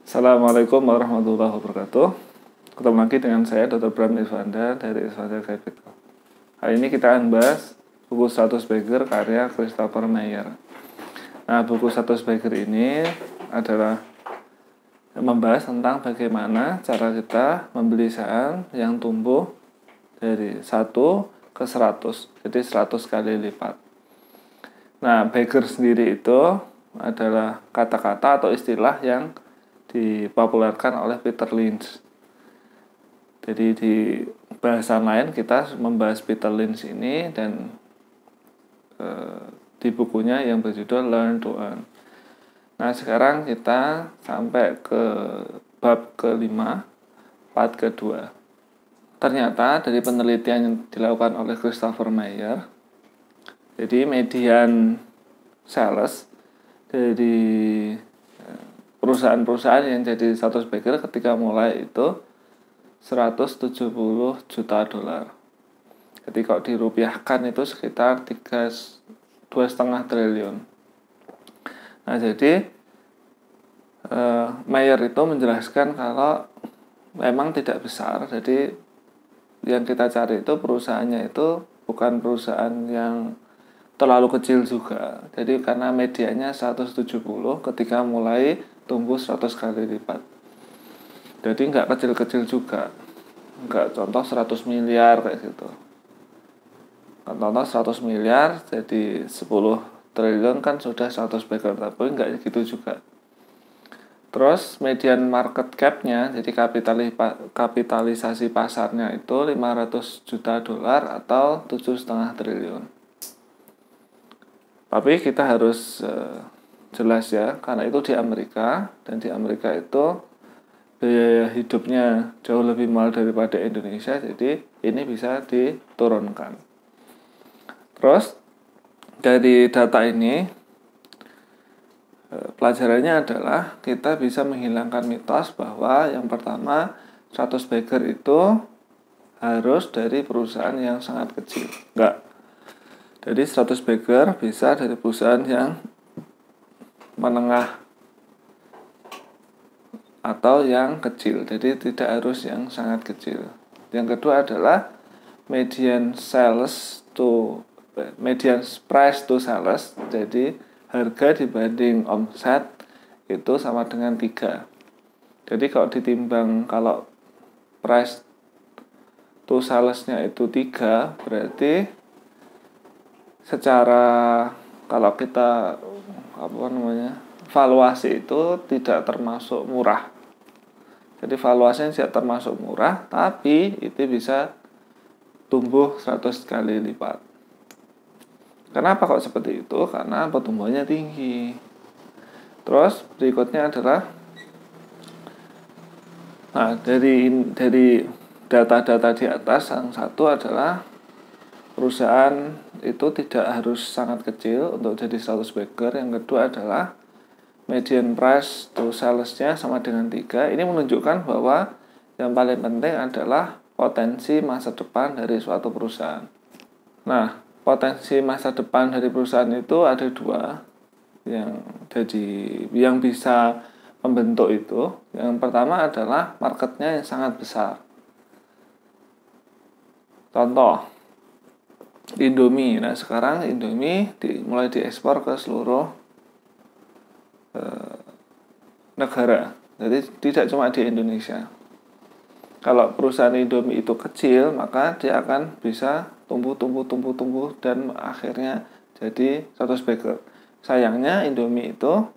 Assalamualaikum warahmatullahi wabarakatuh. Ketemu lagi dengan saya Dr. Bram Irvanda dari Irvanda Capital. Hari ini kita akan bahas buku 100 Bagger karya Christopher Meyer. Nah, buku 100 Bagger ini adalah membahas tentang bagaimana cara kita membeli saham yang tumbuh dari 1 ke 100, jadi 100 kali lipat. Nah, Bagger sendiri itu adalah kata-kata atau istilah yang dipopulerkan oleh Peter Lynch. Jadi di bahasa lain kita membahas Peter Lynch ini dan di bukunya yang berjudul Learn to Earn. Nah, sekarang kita sampai ke bab kelima, part kedua. Ternyata dari penelitian yang dilakukan oleh Christopher Meyer, jadi median sales dari perusahaan-perusahaan yang jadi 100 Bagger ketika mulai itu 170 juta dolar. Jadi kalau dirupiahkan itu sekitar 2,5 triliun. Nah, jadi Meyer itu menjelaskan kalau memang tidak besar. Jadi yang kita cari itu perusahaannya itu bukan perusahaan yang terlalu kecil juga. Jadi karena medianya 170 ketika mulai tumbuh 100 kali lipat. Jadi nggak kecil-kecil juga. Nggak contoh 100 miliar kayak gitu. Contoh 100 miliar jadi 10 triliun kan sudah 100 Bagger, tapi nggak gitu juga. Terus median market cap-nya, jadi kapitalisasi pasarnya itu 500 juta dolar atau 7,5 triliun. Tapi kita harus jelas ya, karena itu di Amerika, dan di Amerika itu biaya hidupnya jauh lebih mahal daripada Indonesia, jadi ini bisa diturunkan. Terus dari data ini pelajarannya adalah kita bisa menghilangkan mitos bahwa yang pertama 100 Bagger itu harus dari perusahaan yang sangat kecil. Enggak. Jadi 100 Bagger bisa dari perusahaan yang menengah atau yang kecil. Jadi tidak harus yang sangat kecil. Yang kedua adalah median price to sales. Jadi harga dibanding omset itu sama dengan 3. Jadi kalau ditimbang kalau price to sales-nya itu 3, berarti secara kalau kita valuasi itu tidak termasuk murah. Jadi valuasinya tidak termasuk murah, tapi itu bisa tumbuh 100 kali lipat. Kenapa kok seperti itu? Karena pertumbuhannya tinggi. Terus berikutnya adalah dari data-data di atas, yang satu adalah perusahaan itu tidak harus sangat kecil untuk jadi 100 Bagger. Yang kedua adalah median price to sales-nya sama dengan 3. Ini menunjukkan bahwa yang paling penting adalah potensi masa depan dari suatu perusahaan. Nah, potensi masa depan dari perusahaan itu ada 2 yang bisa membentuk itu. Yang pertama adalah marketnya yang sangat besar. Contoh Indomie. Nah, sekarang Indomie mulai diekspor ke seluruh negara. Jadi tidak cuma di Indonesia. Kalau perusahaan Indomie itu kecil, maka dia akan bisa tumbuh dan akhirnya jadi 100 Bagger. Sayangnya Indomie itu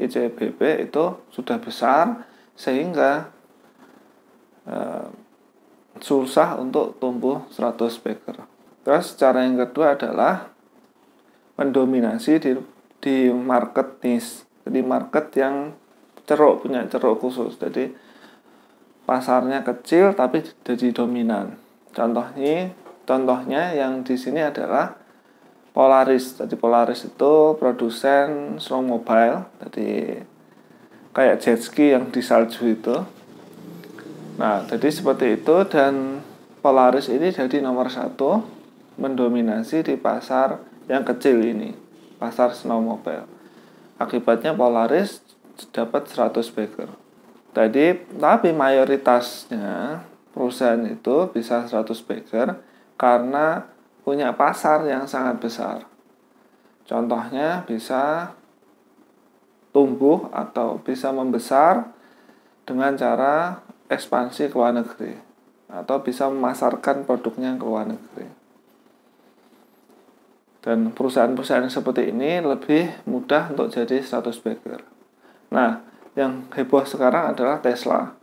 ICBP itu sudah besar sehingga susah untuk tumbuh 100 Bagger. Terus cara yang kedua adalah mendominasi di market niche. Jadi market yang punya ceruk khusus. Jadi pasarnya kecil tapi jadi dominan. Contohnya yang di sini adalah Polaris. Jadi Polaris itu produsen snowmobile. Jadi kayak jet ski yang di salju itu. Nah, jadi seperti itu, dan Polaris ini jadi nomor 1 mendominasi di pasar yang kecil ini, pasar snowmobile. Akibatnya Polaris dapat 100 Bagger. Tapi mayoritasnya perusahaan itu bisa 100 bagger karena punya pasar yang sangat besar. Contohnya bisa tumbuh atau bisa membesar dengan cara ekspansi ke luar negeri atau bisa memasarkan produknya ke luar negeri. Dan perusahaan-perusahaan seperti ini lebih mudah untuk jadi 100 bagger. Nah, yang heboh sekarang adalah Tesla.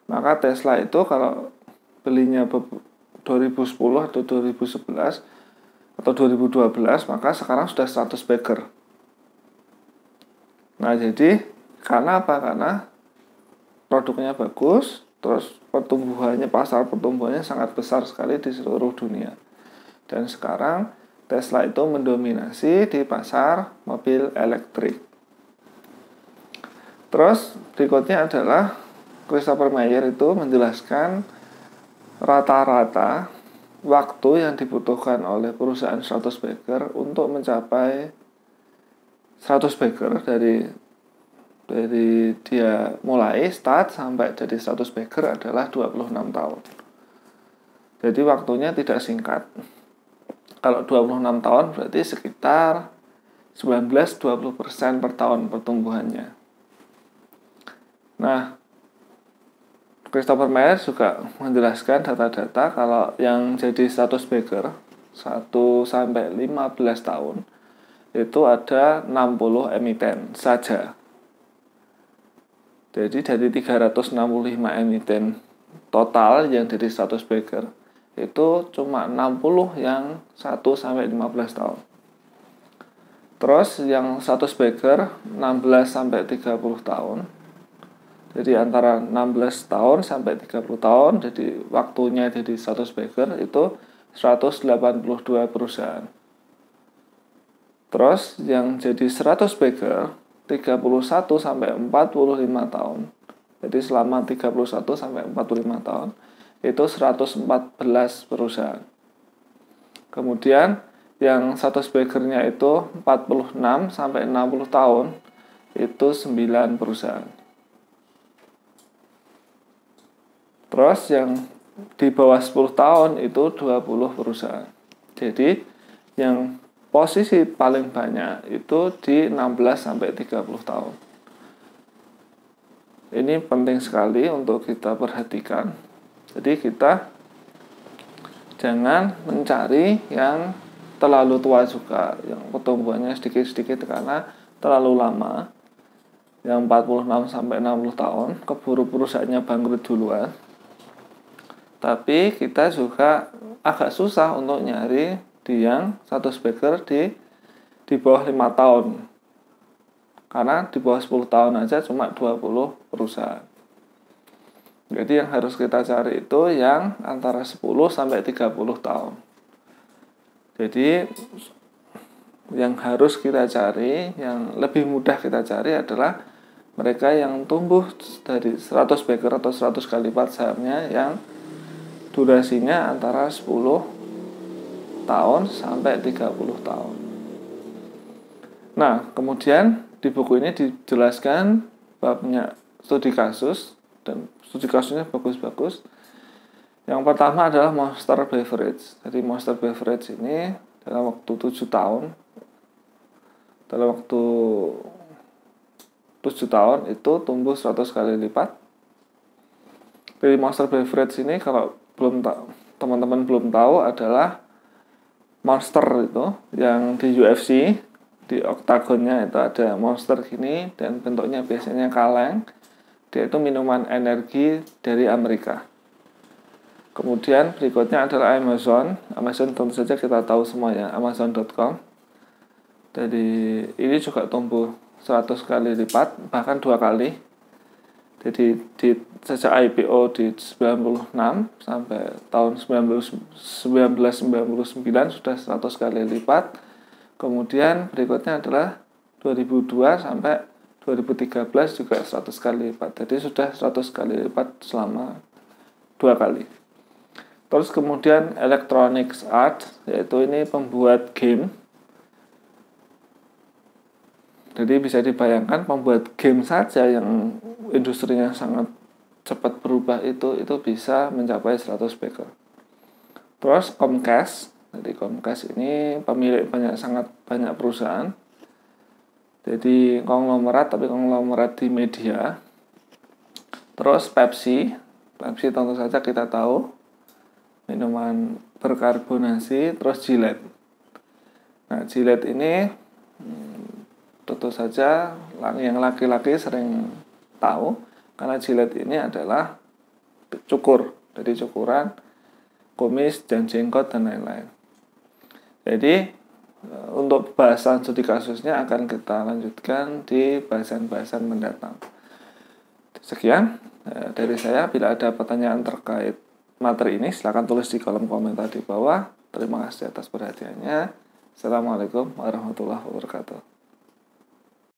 Maka Tesla itu kalau belinya 2010 atau 2011 atau 2012, maka sekarang sudah 100 bagger. Nah, jadi karena apa? Karena produknya bagus, terus pasar pertumbuhannya sangat besar sekali di seluruh dunia. Dan sekarang Tesla itu mendominasi di pasar mobil elektrik. Terus berikutnya adalah Christopher Mayer itu menjelaskan rata-rata waktu yang dibutuhkan oleh perusahaan 100 bagger untuk mencapai 100 bagger dari dia mulai start sampai jadi 100 bagger adalah 26 tahun. Jadi waktunya tidak singkat. Kalau 26 tahun berarti sekitar 19-20% per tahun pertumbuhannya. Nah, Christopher Mayer juga menjelaskan data-data kalau yang jadi 100 bagger 1 sampai 15 tahun itu ada 60 emiten saja. Jadi dari 365 emiten total yang jadi 100 bagger itu cuma 60 yang 1 sampai 15 tahun. Terus yang 100 bagger 16 sampai 30 tahun. Jadi antara 16 tahun sampai 30 tahun, jadi waktunya jadi 100 bagger itu 182 perusahaan. Terus yang jadi 100 bagger 31 sampai 45 tahun. Jadi selama 31 sampai 45 tahun itu 114 perusahaan. Kemudian yang 100 baggernya itu 46 sampai 60 tahun itu 9 perusahaan. Terus yang di bawah 10 tahun itu 20 perusahaan. Jadi yang posisi paling banyak itu di 16 sampai 30 tahun. Ini penting sekali untuk kita perhatikan. Jadi kita jangan mencari yang terlalu tua juga, yang pertumbuhannya sedikit-sedikit karena terlalu lama. Yang 46 sampai 60 tahun keburu perusahaannya bangkrut duluan. Tapi kita juga agak susah untuk nyari di yang 100 bagger di bawah 5 tahun. Karena di bawah 10 tahun aja cuma 20 perusahaan. Jadi yang harus kita cari itu yang antara 10 sampai 30 tahun. Jadi yang harus kita cari, yang lebih mudah kita cari adalah mereka yang tumbuh dari 100 bagger atau 100 kali lipat sahamnya yang durasinya antara 10 tahun sampai 30 tahun. Nah, kemudian di buku ini dijelaskan babnya studi kasus, dan studi kasusnya bagus-bagus. Yang pertama adalah Monster Beverage. Jadi Monster Beverage ini dalam waktu 7 tahun itu tumbuh 100 kali lipat. Jadi Monster Beverage ini kalau teman-teman belum tahu adalah Monster itu yang di UFC, di oktagonnya itu ada monster gini dan bentuknya biasanya kaleng. Dia itu minuman energi dari Amerika. Kemudian berikutnya adalah Amazon. Amazon tentu saja kita tahu semua ya, Amazon.com. Jadi ini juga tumbuh 100 kali lipat, bahkan 2 kali. Jadi sejak IPO di 96 sampai tahun 1999 sudah 100 kali lipat. Kemudian berikutnya adalah 2002 sampai 2013 juga 100 kali lipat. Jadi sudah 100 kali lipat selama 2 kali. Terus kemudian Electronic Arts, yaitu ini pembuat game. Jadi bisa dibayangkan pembuat game saja yang industrinya sangat cepat berubah itu bisa mencapai 100 backer. Terus Comcast, jadi Comcast ini pemilik sangat banyak perusahaan. Jadi konglomerat, tapi konglomerat di media. Terus Pepsi tentu saja kita tahu minuman berkarbonasi. Terus Gillette. Nah, Gillette ini tentu saja yang laki-laki sering tahu karena Gillette ini adalah cukur, jadi cukuran kumis dan jenggot dan lain-lain. Jadi untuk bahasan studi kasusnya akan kita lanjutkan di bahasan-bahasan mendatang. Sekian dari saya. Bila ada pertanyaan terkait materi ini, silakan tulis di kolom komentar di bawah. Terima kasih atas perhatiannya. Assalamualaikum warahmatullahi wabarakatuh.